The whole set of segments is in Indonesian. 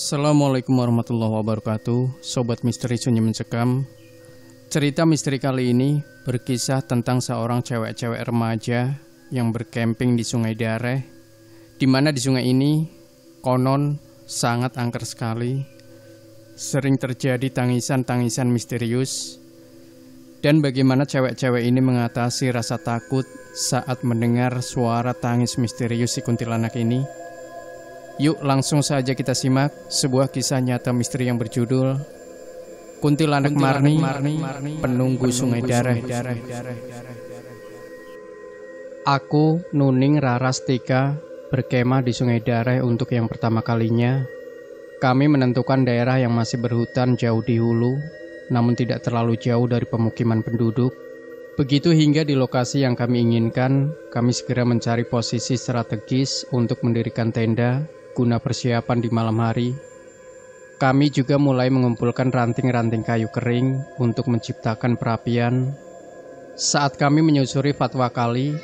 Assalamualaikum warahmatullahi wabarakatuh. Sobat Misteri Sunyi Mencekam. Cerita misteri kali ini berkisah tentang seorang cewek-cewek remaja yang berkemping di Sungai Dareh, di mana di sungai ini konon sangat angker sekali. Sering terjadi tangisan-tangisan misterius. Dan bagaimana cewek-cewek ini mengatasi rasa takut saat mendengar suara tangis misterius si kuntilanak ini. Yuk langsung saja kita simak sebuah kisah nyata misteri yang berjudul Kuntilanak Marni, Penunggu Sungai Dareh. Aku, Nuning, Raras, Tika berkemah di Sungai Dareh untuk yang pertama kalinya. Kami menentukan daerah yang masih berhutan jauh di hulu, namun tidak terlalu jauh dari pemukiman penduduk. Begitu hingga di lokasi yang kami inginkan, kami segera mencari posisi strategis untuk mendirikan tenda guna persiapan di malam hari. Kami juga mulai mengumpulkan ranting-ranting kayu kering untuk menciptakan perapian. Saat kami menyusuri Fatwa Kali,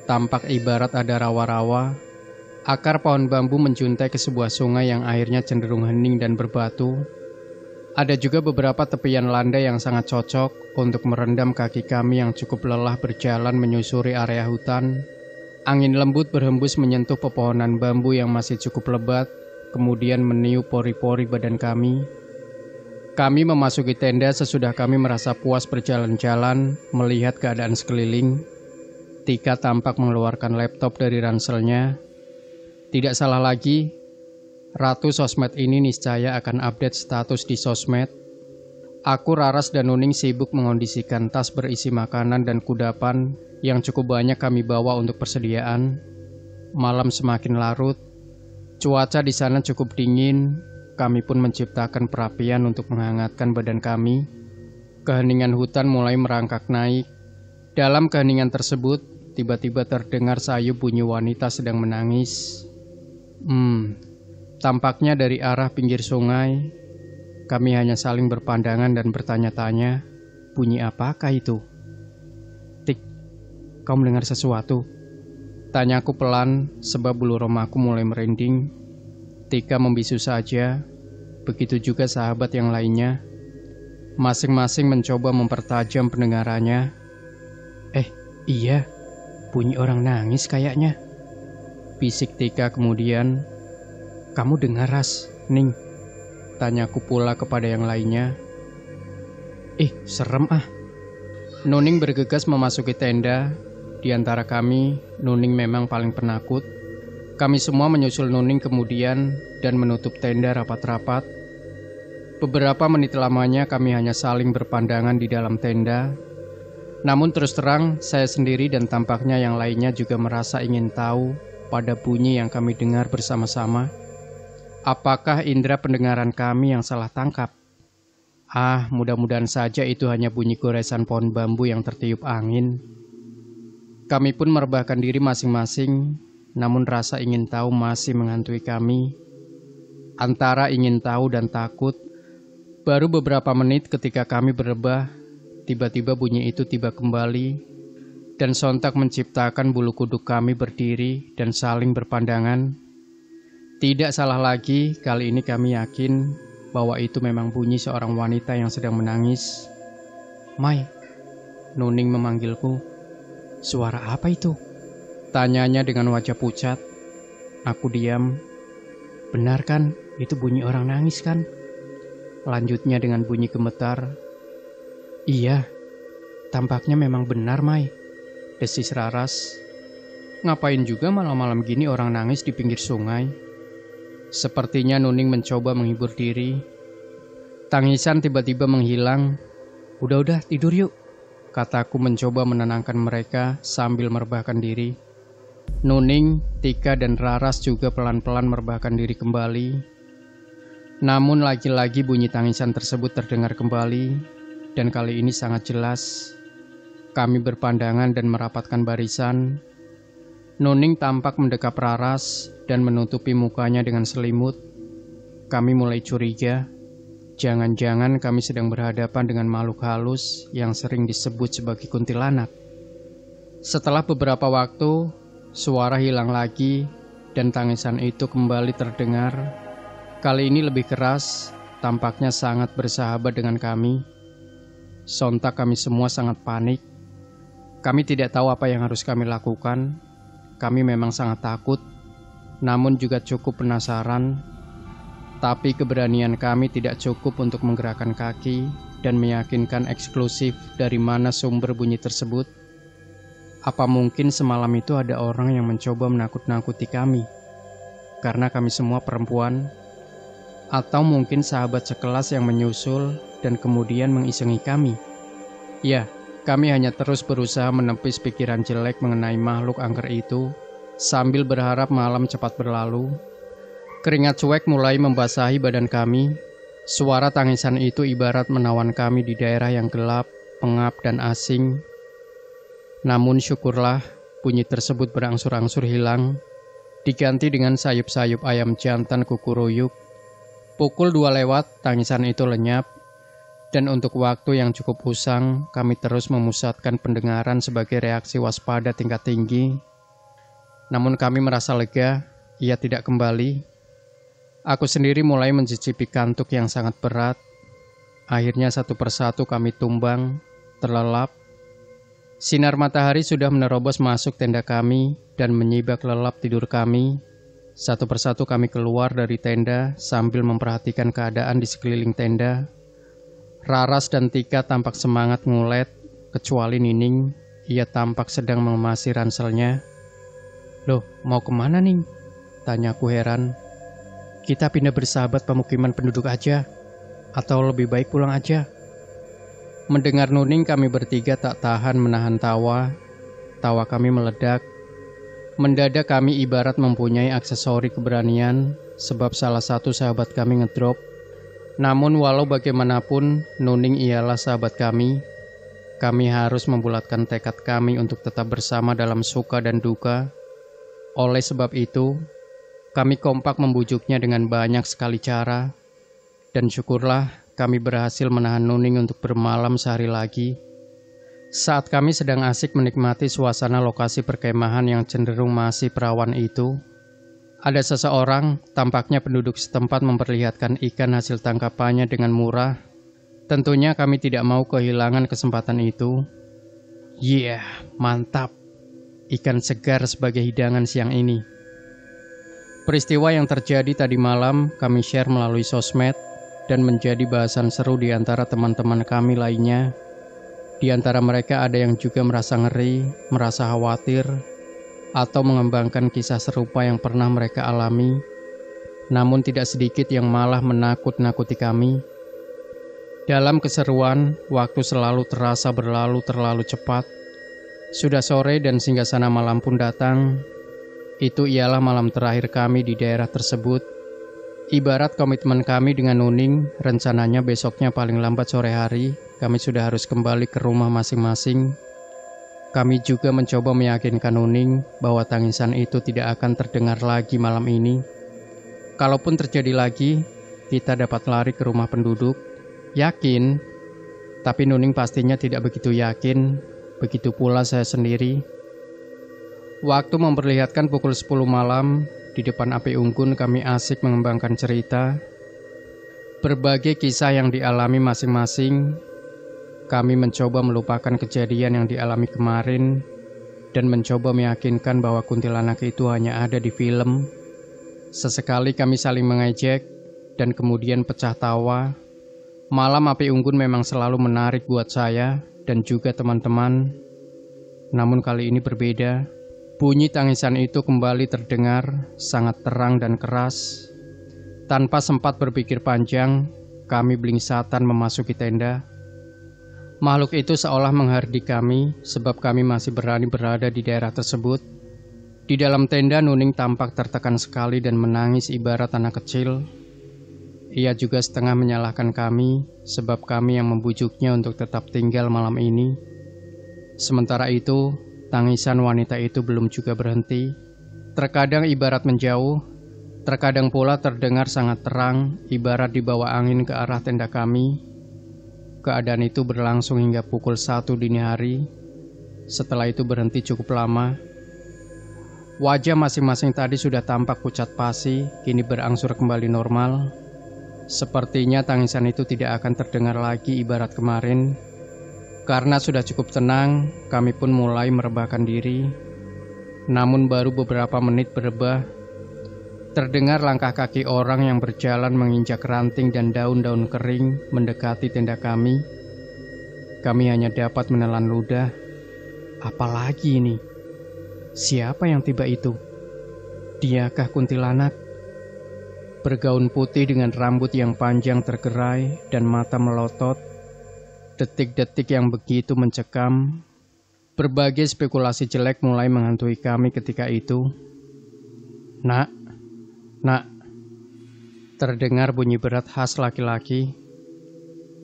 tampak ibarat ada rawa-rawa. Akar pohon bambu menjuntai ke sebuah sungai yang airnya cenderung hening dan berbatu. Ada juga beberapa tepian landai yang sangat cocok untuk merendam kaki kami yang cukup lelah berjalan menyusuri area hutan. Angin lembut berhembus menyentuh pepohonan bambu yang masih cukup lebat, kemudian meniup pori-pori badan kami. Kami memasuki tenda sesudah kami merasa puas berjalan-jalan, melihat keadaan sekeliling. Tika tampak mengeluarkan laptop dari ranselnya. Tidak salah lagi, Ratu Sosmed ini niscaya akan update status di sosmed. Aku, Raras, dan Nuning sibuk mengondisikan tas berisi makanan dan kudapan yang cukup banyak kami bawa untuk persediaan. Malam semakin larut, cuaca di sana cukup dingin. Kami pun menciptakan perapian untuk menghangatkan badan kami. Keheningan hutan mulai merangkak naik. Dalam keheningan tersebut, tiba-tiba terdengar sayu bunyi wanita sedang menangis. Tampaknya dari arah pinggir sungai. Kami hanya saling berpandangan dan bertanya-tanya, bunyi apakah itu? Tik, kau mendengar sesuatu? Tanyaku pelan sebab bulu romaku mulai merinding. Tika membisu saja, begitu juga sahabat yang lainnya. Masing-masing mencoba mempertajam pendengarannya. Iya, bunyi orang nangis kayaknya. Bisik Tika kemudian. Kamu dengar, Ras, Ning? Tanyaku pula kepada yang lainnya. Serem ah. Nuning bergegas memasuki tenda. Di antara kami, Nuning memang paling penakut. Kami semua menyusul Nuning kemudian dan menutup tenda rapat-rapat. Beberapa menit lamanya kami hanya saling berpandangan di dalam tenda. Namun terus terang, saya sendiri dan tampaknya yang lainnya juga merasa ingin tahu pada bunyi yang kami dengar bersama-sama. Apakah indera pendengaran kami yang salah tangkap? Mudah-mudahan saja itu hanya bunyi goresan pohon bambu yang tertiup angin. Kami pun merebahkan diri masing-masing, namun rasa ingin tahu masih menghantui kami. Antara ingin tahu dan takut, baru beberapa menit ketika kami berebah, tiba-tiba bunyi itu tiba kembali, dan sontak menciptakan bulu kuduk kami berdiri dan saling berpandangan. Tidak salah lagi, kali ini kami yakin bahwa itu memang bunyi seorang wanita yang sedang menangis. Mai, Nuning memanggilku. Suara apa itu? Tanyanya dengan wajah pucat. Aku diam. Benar kan, itu bunyi orang nangis kan? Lanjutnya dengan bunyi gemetar. Iya, tampaknya memang benar, Mai, desis Raras. Ngapain juga malam-malam gini orang nangis di pinggir sungai? Sepertinya Nuning mencoba menghibur diri. Tangisan tiba-tiba menghilang. Udah, tidur yuk, kataku mencoba menenangkan mereka sambil merebahkan diri. Nuning, Tika, dan Raras juga pelan-pelan merebahkan diri kembali. Namun lagi-lagi bunyi tangisan tersebut terdengar kembali, dan kali ini sangat jelas. Kami berpandangan dan merapatkan barisan. Nuning tampak mendekap Raras dan menutupi mukanya dengan selimut. Kami mulai curiga. Jangan-jangan kami sedang berhadapan dengan makhluk halus yang sering disebut sebagai kuntilanak. Setelah beberapa waktu, suara hilang lagi dan tangisan itu kembali terdengar. Kali ini lebih keras, tampaknya sangat bersahabat dengan kami. Sontak kami semua sangat panik. Kami tidak tahu apa yang harus kami lakukan. Kami memang sangat takut, namun juga cukup penasaran. Tapi keberanian kami tidak cukup untuk menggerakkan kaki dan meyakinkan eksklusif dari mana sumber bunyi tersebut. Apa mungkin semalam itu ada orang yang mencoba menakut-nakuti kami? Karena kami semua perempuan. Atau mungkin sahabat sekelas yang menyusul dan kemudian mengisengi kami? Ya, kami hanya terus berusaha menepis pikiran jelek mengenai makhluk angker itu sambil berharap malam cepat berlalu. Keringat cuek mulai membasahi badan kami. Suara tangisan itu ibarat menawan kami di daerah yang gelap, pengap, dan asing. Namun syukurlah, bunyi tersebut berangsur-angsur hilang, diganti dengan sayup-sayup ayam jantan kukuruyuk. Pukul 2 lewat, tangisan itu lenyap, dan untuk waktu yang cukup usang, kami terus memusatkan pendengaran sebagai reaksi waspada tingkat tinggi. Namun kami merasa lega, ia tidak kembali. Aku sendiri mulai mencicipi kantuk yang sangat berat. Akhirnya satu persatu kami tumbang, terlelap. Sinar matahari sudah menerobos masuk tenda kami dan menyibak lelap tidur kami. Satu persatu kami keluar dari tenda sambil memperhatikan keadaan di sekeliling tenda. Raras dan Tika tampak semangat ngulet, kecuali Nining. Ia tampak sedang mengemasi ranselnya. "Loh, mau kemana, Ning?" tanyaku heran. "Kita pindah bersahabat pemukiman penduduk aja, atau lebih baik pulang aja?" Mendengar Nuning, kami bertiga tak tahan menahan tawa. Tawa kami meledak. Mendadak kami ibarat mempunyai aksesori keberanian, sebab salah satu sahabat kami ngedrop. Namun walau bagaimanapun, Nuning ialah sahabat kami. Kami harus membulatkan tekad kami untuk tetap bersama dalam suka dan duka. Oleh sebab itu, kami kompak membujuknya dengan banyak sekali cara. Dan syukurlah, kami berhasil menahan Nuning untuk bermalam sehari lagi. Saat kami sedang asik menikmati suasana lokasi perkemahan yang cenderung masih perawan itu, ada seseorang, tampaknya penduduk setempat, memperlihatkan ikan hasil tangkapannya dengan murah. Tentunya kami tidak mau kehilangan kesempatan itu. Mantap. Ikan segar sebagai hidangan siang ini. Peristiwa yang terjadi tadi malam kami share melalui sosmed dan menjadi bahasan seru di antara teman-teman kami lainnya. Di antara mereka ada yang juga merasa ngeri, merasa khawatir, atau mengembangkan kisah serupa yang pernah mereka alami. Namun tidak sedikit yang malah menakut-nakuti kami. Dalam keseruan, waktu selalu terasa berlalu terlalu cepat. Sudah sore dan singgasana malam pun datang. Itu ialah malam terakhir kami di daerah tersebut. Ibarat komitmen kami dengan Nuning, rencananya besoknya paling lambat sore hari, kami sudah harus kembali ke rumah masing-masing. Kami juga mencoba meyakinkan Nuning bahwa tangisan itu tidak akan terdengar lagi malam ini. Kalaupun terjadi lagi, kita dapat lari ke rumah penduduk. Yakin, tapi Nuning pastinya tidak begitu yakin. Begitu pula saya sendiri. Waktu memperlihatkan pukul 10 malam, di depan api unggun kami asik mengembangkan cerita. Berbagai kisah yang dialami masing-masing. Kami mencoba melupakan kejadian yang dialami kemarin dan mencoba meyakinkan bahwa kuntilanak itu hanya ada di film. Sesekali kami saling mengejek dan kemudian pecah tawa. Malam api unggun memang selalu menarik buat saya dan juga teman-teman. Namun kali ini berbeda. Bunyi tangisan itu kembali terdengar, sangat terang dan keras. Tanpa sempat berpikir panjang, kami blingsatan memasuki tenda. Makhluk itu seolah menghardik kami, sebab kami masih berani berada di daerah tersebut. Di dalam tenda, Nuning tampak tertekan sekali dan menangis ibarat anak kecil. Ia juga setengah menyalahkan kami, sebab kami yang membujuknya untuk tetap tinggal malam ini. Sementara itu, tangisan wanita itu belum juga berhenti. Terkadang ibarat menjauh, terkadang pula terdengar sangat terang, ibarat dibawa angin ke arah tenda kami. Keadaan itu berlangsung hingga pukul 1 dini hari. Setelah itu berhenti cukup lama. Wajah masing-masing tadi sudah tampak pucat pasi, kini berangsur kembali normal. Sepertinya tangisan itu tidak akan terdengar lagi ibarat kemarin. Karena sudah cukup tenang, kami pun mulai merebahkan diri. Namun baru beberapa menit berebah, terdengar langkah kaki orang yang berjalan menginjak ranting dan daun-daun kering mendekati tenda kami. Kami hanya dapat menelan ludah. Apalagi ini? Siapa yang tiba itu? Diakah kuntilanak? Bergaun putih dengan rambut yang panjang tergerai dan mata melotot. Detik-detik yang begitu mencekam. Berbagai spekulasi jelek mulai menghantui kami ketika itu. Nak, terdengar bunyi berat khas laki-laki.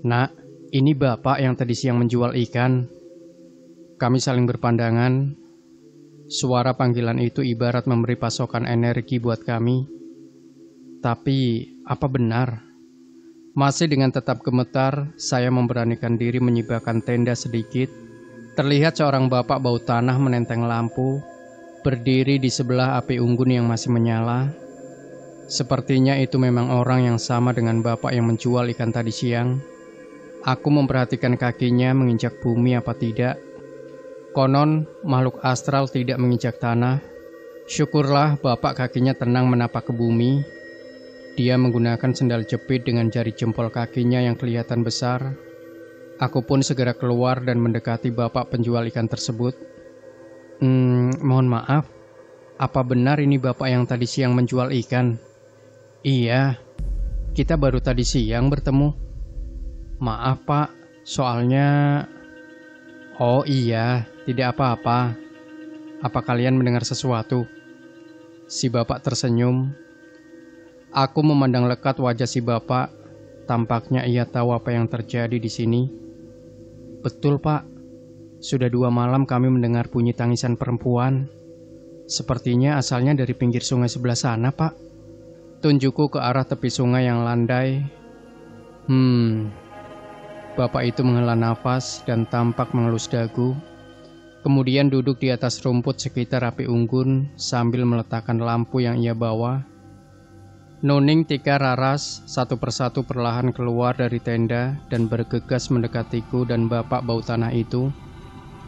Nak, ini bapak yang tadi siang menjual ikan. Kami saling berpandangan. Suara panggilan itu ibarat memberi pasokan energi buat kami. Tapi, apa benar? Masih dengan tetap gemetar, saya memberanikan diri menyibakkan tenda sedikit. Terlihat seorang bapak bau tanah menenteng lampu, berdiri di sebelah api unggun yang masih menyala. Sepertinya itu memang orang yang sama dengan bapak yang menjual ikan tadi siang. Aku memperhatikan kakinya menginjak bumi apa tidak. Konon, makhluk astral tidak menginjak tanah. Syukurlah bapak kakinya tenang menapak ke bumi. Dia menggunakan sendal jepit dengan jari jempol kakinya yang kelihatan besar. Aku pun segera keluar dan mendekati bapak penjual ikan tersebut. Mohon maaf, apa benar ini bapak yang tadi siang menjual ikan? Iya, kita baru tadi siang bertemu. Maaf pak, soalnya... Oh iya, tidak apa-apa. Apa kalian mendengar sesuatu? Si bapak tersenyum. Aku memandang lekat wajah si bapak. Tampaknya ia tahu apa yang terjadi di sini. Betul pak, sudah 2 malam kami mendengar bunyi tangisan perempuan. Sepertinya asalnya dari pinggir sungai sebelah sana pak. Tunjukku ke arah tepi sungai yang landai. Bapak itu menghela nafas dan tampak mengelus dagu. Kemudian duduk di atas rumput sekitar api unggun sambil meletakkan lampu yang ia bawa. Nuning, Tika, Raras satu persatu perlahan keluar dari tenda dan bergegas mendekatiku dan bapak bau tanah itu.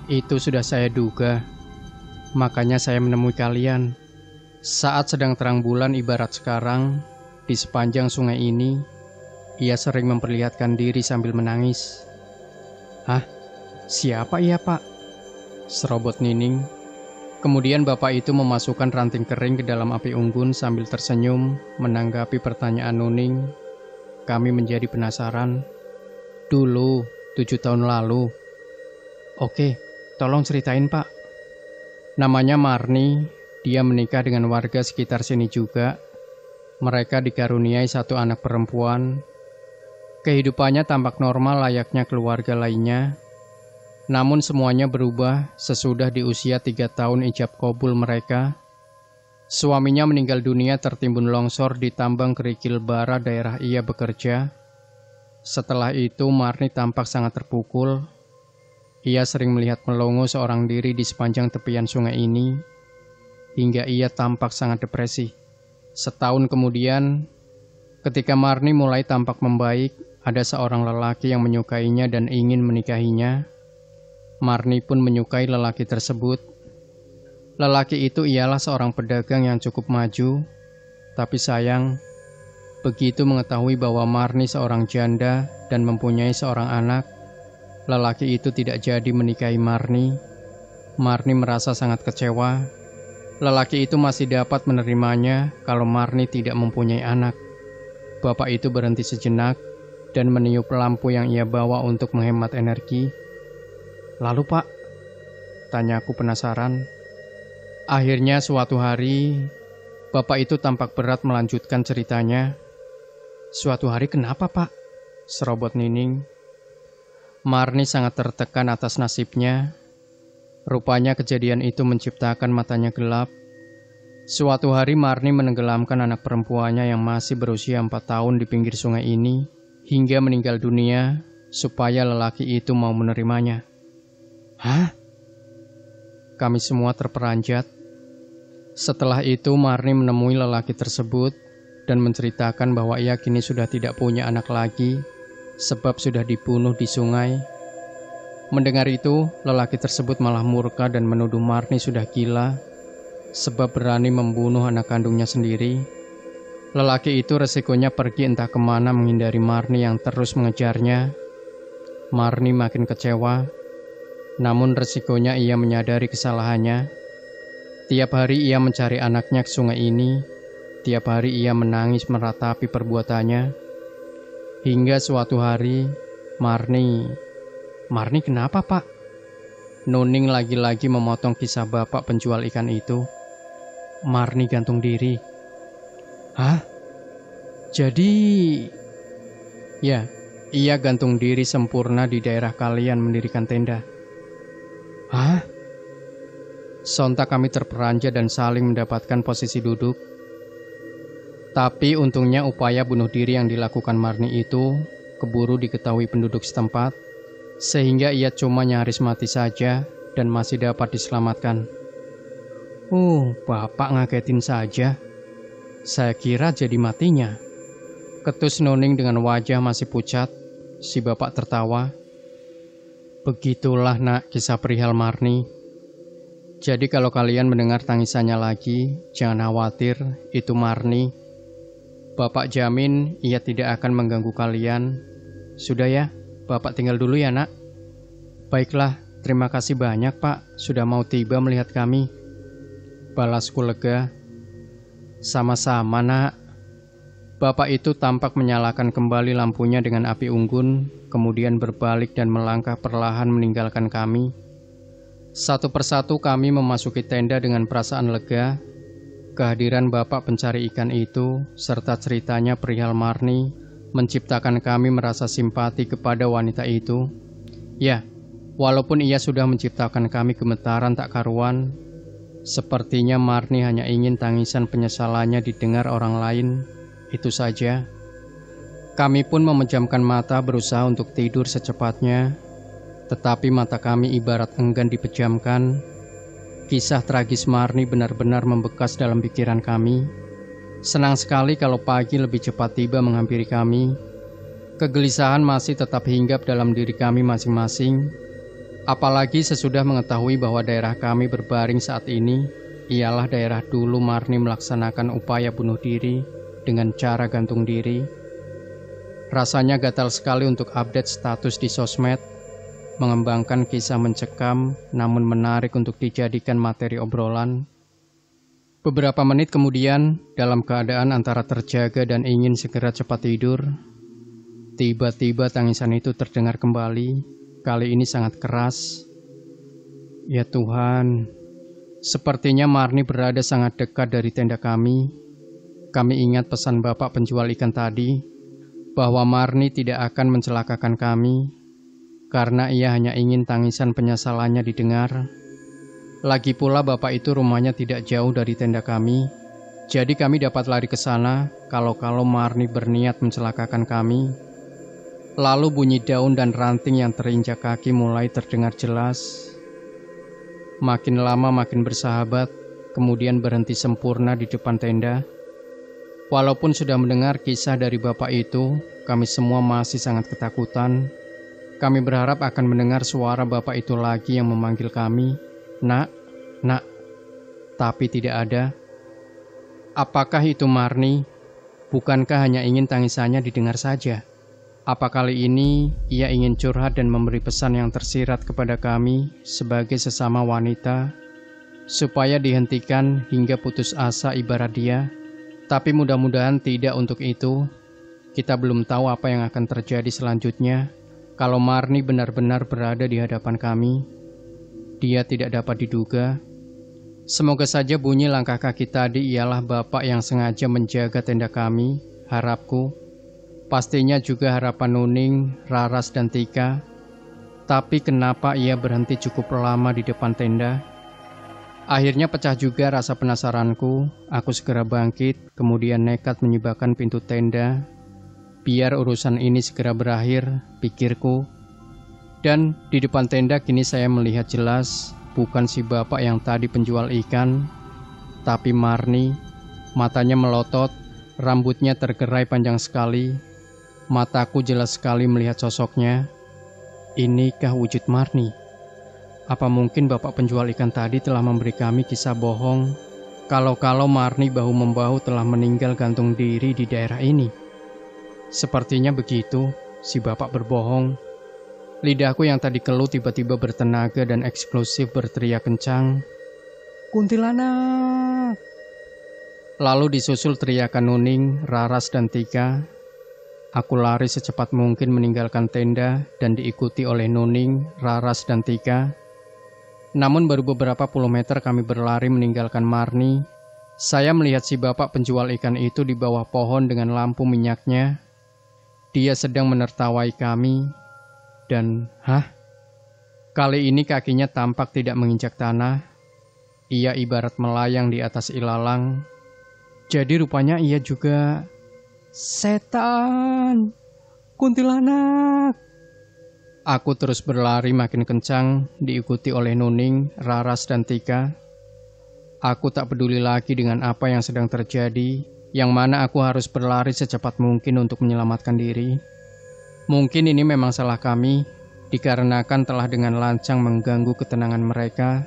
Itu sudah saya duga. Makanya saya menemui kalian. Saat sedang terang bulan ibarat sekarang, di sepanjang sungai ini, ia sering memperlihatkan diri sambil menangis. Hah? Siapa ia pak? Serobot Nining. Kemudian bapak itu memasukkan ranting kering ke dalam api unggun sambil tersenyum menanggapi pertanyaan Nuning. Kami menjadi penasaran. Dulu, 7 tahun lalu. Oke, tolong ceritain pak. Namanya Marni, dia menikah dengan warga sekitar sini juga. Mereka dikaruniai 1 anak perempuan. Kehidupannya tampak normal layaknya keluarga lainnya. Namun semuanya berubah sesudah di usia 3 tahun ijab kabul mereka. Suaminya meninggal dunia tertimbun longsor di tambang kerikil bara daerah ia bekerja. Setelah itu Marni tampak sangat terpukul. Ia sering melihat melongo seorang diri di sepanjang tepian sungai ini, hingga ia tampak sangat depresi. Setahun kemudian, ketika Marni mulai tampak membaik, ada seorang lelaki yang menyukainya dan ingin menikahinya. Marni pun menyukai lelaki tersebut. Lelaki itu ialah seorang pedagang yang cukup maju, tapi sayang, begitu mengetahui bahwa Marni seorang janda dan mempunyai seorang anak, lelaki itu tidak jadi menikahi Marni. Marni merasa sangat kecewa. Lelaki itu masih dapat menerimanya kalau Marni tidak mempunyai anak. Bapak itu berhenti sejenak dan meniup lampu yang ia bawa untuk menghemat energi. Lalu pak, tanyaku penasaran. Akhirnya suatu hari, bapak itu tampak berat melanjutkan ceritanya. Suatu hari kenapa pak? Serobot Nining. Marni sangat tertekan atas nasibnya. Rupanya kejadian itu menciptakan matanya gelap. Suatu hari Marni menenggelamkan anak perempuannya yang masih berusia 4 tahun di pinggir sungai ini, hingga meninggal dunia supaya lelaki itu mau menerimanya. Hah? Kami semua terperanjat. Setelah itu Marni menemui lelaki tersebut dan menceritakan bahwa ia kini sudah tidak punya anak lagi sebab sudah dibunuh di sungai. Mendengar itu, lelaki tersebut malah murka dan menuduh Marni sudah gila sebab berani membunuh anak kandungnya sendiri. Lelaki itu resikonya pergi entah kemana menghindari Marni yang terus mengejarnya. Marni makin kecewa, namun resikonya ia menyadari kesalahannya. Tiap hari ia mencari anaknya ke sungai ini. Tiap hari ia menangis meratapi perbuatannya. Hingga suatu hari, Marni kenapa, Pak? Nuning lagi-lagi memotong kisah bapak penjual ikan itu. Marni gantung diri. Hah? Jadi... Ya, ia gantung diri sempurna di daerah kalian mendirikan tenda. Hah? Sontak kami terperanjat dan saling mendapatkan posisi duduk. Tapi untungnya upaya bunuh diri yang dilakukan Marni itu keburu diketahui penduduk setempat, sehingga ia cuma nyaris mati saja dan masih dapat diselamatkan. Bapak ngagetin saja. Saya kira jadi matinya. Ketus Nuning dengan wajah masih pucat. Si bapak tertawa. Begitulah nak kisah perihal Marni. Jadi kalau kalian mendengar tangisannya lagi, jangan khawatir, itu Marni. Bapak jamin ia tidak akan mengganggu kalian. Sudah ya, Bapak tinggal dulu ya nak. Baiklah, terima kasih banyak Pak, sudah mau tiba melihat kami. Balasku lega. Sama-sama nak. Bapak itu tampak menyalakan kembali lampunya dengan api unggun, kemudian berbalik dan melangkah perlahan meninggalkan kami. Satu persatu kami memasuki tenda dengan perasaan lega. Kehadiran bapak pencari ikan itu, serta ceritanya perihal Marni, menciptakan kami merasa simpati kepada wanita itu. Ya, walaupun ia sudah menciptakan kami gemetaran tak karuan, sepertinya Marni hanya ingin tangisan penyesalannya didengar orang lain. Itu saja. Kami pun memejamkan mata berusaha untuk tidur secepatnya, tetapi mata kami ibarat enggan dipejamkan. Kisah tragis Marni benar-benar membekas dalam pikiran kami. Senang sekali kalau pagi lebih cepat tiba menghampiri kami. Kegelisahan masih tetap hinggap dalam diri kami masing-masing. Apalagi sesudah mengetahui bahwa daerah kami berbaring saat ini ialah daerah dulu Marni melaksanakan upaya bunuh diri dengan cara gantung diri. Rasanya gatal sekali untuk update status di sosmed, mengembangkan kisah mencekam namun menarik untuk dijadikan materi obrolan. Beberapa menit kemudian, dalam keadaan antara terjaga dan ingin segera cepat tidur, tiba-tiba tangisan itu terdengar kembali, kali ini sangat keras. Ya Tuhan, sepertinya Marni berada sangat dekat dari tenda kami. Kami ingat pesan bapak penjual ikan tadi, bahwa Marni tidak akan mencelakakan kami, karena ia hanya ingin tangisan penyesalannya didengar. Lagi pula bapak itu rumahnya tidak jauh dari tenda kami, jadi kami dapat lari ke sana kalau Marni berniat mencelakakan kami. Lalu bunyi daun dan ranting yang terinjak kaki mulai terdengar jelas. Makin lama makin bersahabat, kemudian berhenti sempurna di depan tenda. Walaupun sudah mendengar kisah dari bapak itu, kami semua masih sangat ketakutan. Kami berharap akan mendengar suara bapak itu lagi yang memanggil kami, "Nak, nak." Tapi tidak ada. Apakah itu Marni? Bukankah hanya ingin tangisannya didengar saja? Apa kali ini ia ingin curhat dan memberi pesan yang tersirat kepada kami sebagai sesama wanita, supaya dihentikan hingga putus asa ibarat dia? Tapi mudah-mudahan tidak untuk itu. Kita belum tahu apa yang akan terjadi selanjutnya. Kalau Marni benar-benar berada di hadapan kami, dia tidak dapat diduga. Semoga saja bunyi langkah kaki tadi ialah bapak yang sengaja menjaga tenda kami, harapku. Pastinya juga harapan Nuning, Raras, dan Tika. Tapi kenapa ia berhenti cukup lama di depan tenda? Akhirnya pecah juga rasa penasaranku. Aku segera bangkit, kemudian nekat menyibakkan pintu tenda. Biar urusan ini segera berakhir, pikirku. Dan di depan tenda kini saya melihat jelas, bukan si bapak yang tadi penjual ikan, Tapi Marni, matanya melotot, rambutnya tergerai panjang sekali. Mataku jelas sekali melihat sosoknya. Inikah wujud Marni? Apa mungkin bapak penjual ikan tadi telah memberi kami kisah bohong kalau Marni bahu-membahu telah meninggal gantung diri di daerah ini? Sepertinya begitu, si bapak berbohong. Lidahku yang tadi keluh tiba-tiba bertenaga dan eksklusif berteriak kencang, "Kuntilanak!" Lalu disusul teriakan Nuning, Raras, dan Tika. Aku lari secepat mungkin meninggalkan tenda dan diikuti oleh Nuning, Raras, dan Tika. Namun baru beberapa puluh meter kami berlari meninggalkan Marni, saya melihat si bapak penjual ikan itu di bawah pohon dengan lampu minyaknya. Dia sedang menertawai kami, dan kali ini kakinya tampak tidak menginjak tanah. Ia ibarat melayang di atas ilalang. Jadi rupanya ia juga setan, kuntilanak. Aku terus berlari makin kencang, diikuti oleh Nuning, Raras, dan Tika. Aku tak peduli lagi dengan apa yang sedang terjadi, yang mana aku harus berlari secepat mungkin untuk menyelamatkan diri. Mungkin ini memang salah kami, dikarenakan telah dengan lancang mengganggu ketenangan mereka.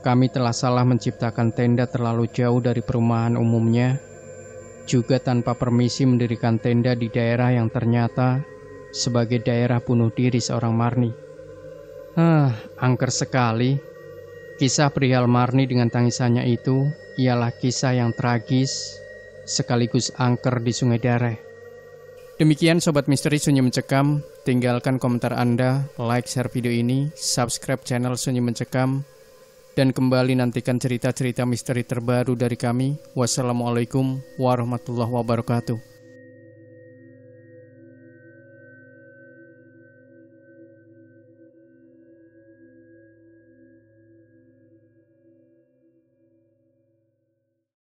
Kami telah salah menciptakan tenda terlalu jauh dari perumahan umumnya, juga tanpa permisi mendirikan tenda di daerah yang ternyata sebagai daerah bunuh diri seorang Marni. Angker sekali. Kisah perihal Marni dengan tangisannya itu ialah kisah yang tragis sekaligus angker di Sungai Dareh. Demikian Sobat Misteri Sunyi Mencekam. Tinggalkan komentar Anda, like, share video ini, subscribe channel Sunyi Mencekam, dan kembali nantikan cerita-cerita misteri terbaru dari kami. Wassalamualaikum warahmatullahi wabarakatuh.